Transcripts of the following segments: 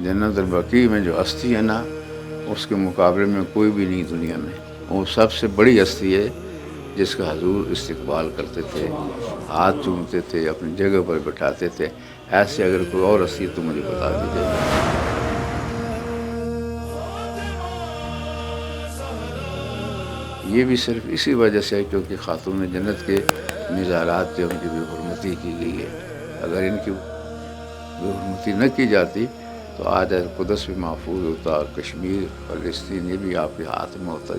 جنت البقیع میں جو ہستی ہے نا، اس کے مقابلے میں کوئی بھی نہیں دنیا میں. وہ سب سے بڑی ہستی ہے جس کا حضور استقبال کرتے تھے، ہاتھ چومتے تھے، اپنی جگہ پر بٹھاتے تھے. ایسے اگر کوئی اور ہستی تو مجھے بتا دیجیے. یہ بھی صرف اسی وجہ سے ہے کیونکہ خاتون جنت کے مزارات پہ ان کی بے حرمتی کی گئی ہے. اگر ان کی بے حرمتی نہ کی جاتی تو آج قدس بھی محفوظ ہوتا، اور کشمیر فلسطین یہ بھی آپ کے ہاتھ میں ہوتا.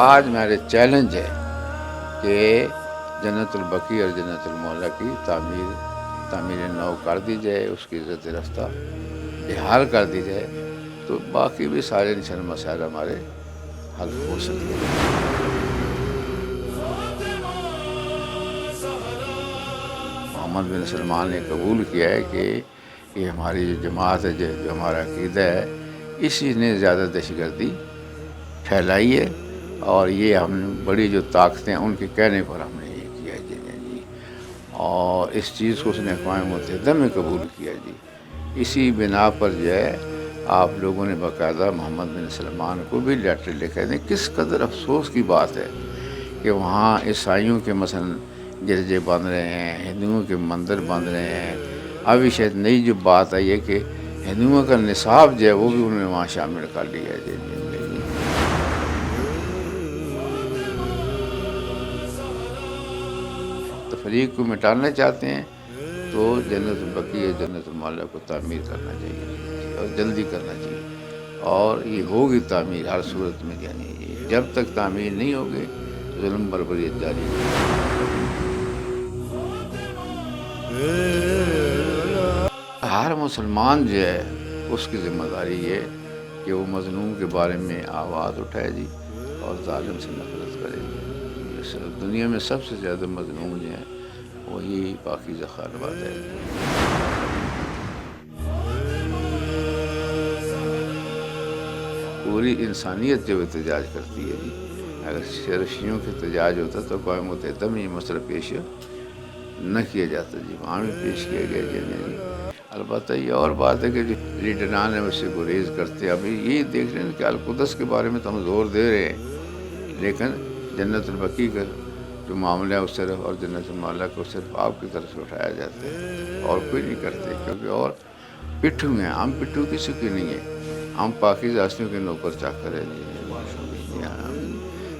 آج میرے چیلنج ہے کہ جنت البقیع اور جنت المعلیٰ کی تعمیر نو کر دی جائے، اس کی عزت رفتہ بحال کر دی جائے، تو باقی بھی سارے انسان مسائل ہمارے حل ہو سکتے ہیں. محمد بن سلمان نے قبول کیا ہے کہ یہ ہماری جو جماعت ہے، جو ہمارا عقیدہ ہے، اسی نے زیادہ دہشت گردی پھیلائی ہے، اور یہ ہم نے بڑی جو طاقتیں ان کے کہنے پر ہم نے یہ کیا جی. اور اس چیز کو اس نے اقوام متحدہ میں قبول کیا جی. اسی بنا پر جو ہے آپ لوگوں نے باقاعدہ محمد بن سلمان کو بھی لیٹر لکھا ہے. کس قدر افسوس کی بات ہے کہ وہاں عیسائیوں کے مثلا گرجے بن رہے ہیں، ہندوؤں کے مندر بن رہے ہیں. ابھی شاید نئی جو بات آئی ہے کہ ہندوؤں کا نصاب جو ہے وہ بھی انہوں نے وہاں شامل کر لیا ہے جی. تفریق کو مٹانا چاہتے ہیں تو جنت البقیع جنت المعلیٰ کو تعمیر کرنا چاہیے، اور جلدی کرنا چاہیے. اور یہ ہوگی تعمیر ہر صورت میں. جب تک تعمیر نہیں ہوگی ظلم بربریت جاری ہے. ہر مسلمان جو ہے اس کی ذمہ داری ہے کہ وہ مظلوم کے بارے میں آواز اٹھائے جی، اور ظالم سے نفرت کرے جی. دنیا میں سب سے زیادہ مظلوم جو ہیں وہی پاکیزہ خانواد ہے. پوری انسانیت جب احتجاج کرتی ہے جی. اگر صرف شیعوں کے احتجاج ہوتا تو اقوام متحدہ میں یہ مسئلہ پیش نہ کیا جاتا جی، وہاں بھی پیش کیا گیا جی. البتہ یہ اور بات ہے کہ جو لیڈران ہیں اس سے گریز کرتے ہیں. ابھی یہی دیکھ رہے ہیں کہ القدس کے بارے میں تو ہم زور دے رہے ہیں، لیکن جنت البقیع کا جو معاملہ ہے وہ صرف، اور جنت المعلیٰ کو صرف آپ کی طرف سے اٹھایا جاتا ہے، اور کوئی نہیں کرتے. کیونکہ اور پٹھو ہیں، ہم پٹھو کسی کی نہیں ہیں، ہم پاکیزہ ہستیوں کے نوکر چاکر ہیں جی.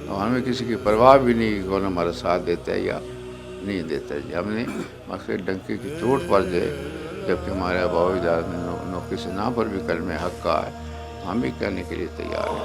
ہمیں کسی کی پرواہ بھی نہیں کہ کون ہمارا ساتھ دیتا ہے یا نہیں دیتا ہے جی. ہم نے مقصد ڈنکے کی چوٹ پر جو جبکہ ہمارے آباء و اجداد نے نوکری سے نہ پر بھی کلمہ حق کہا ہے، ہم بھی کہنے کے لیے تیار ہیں.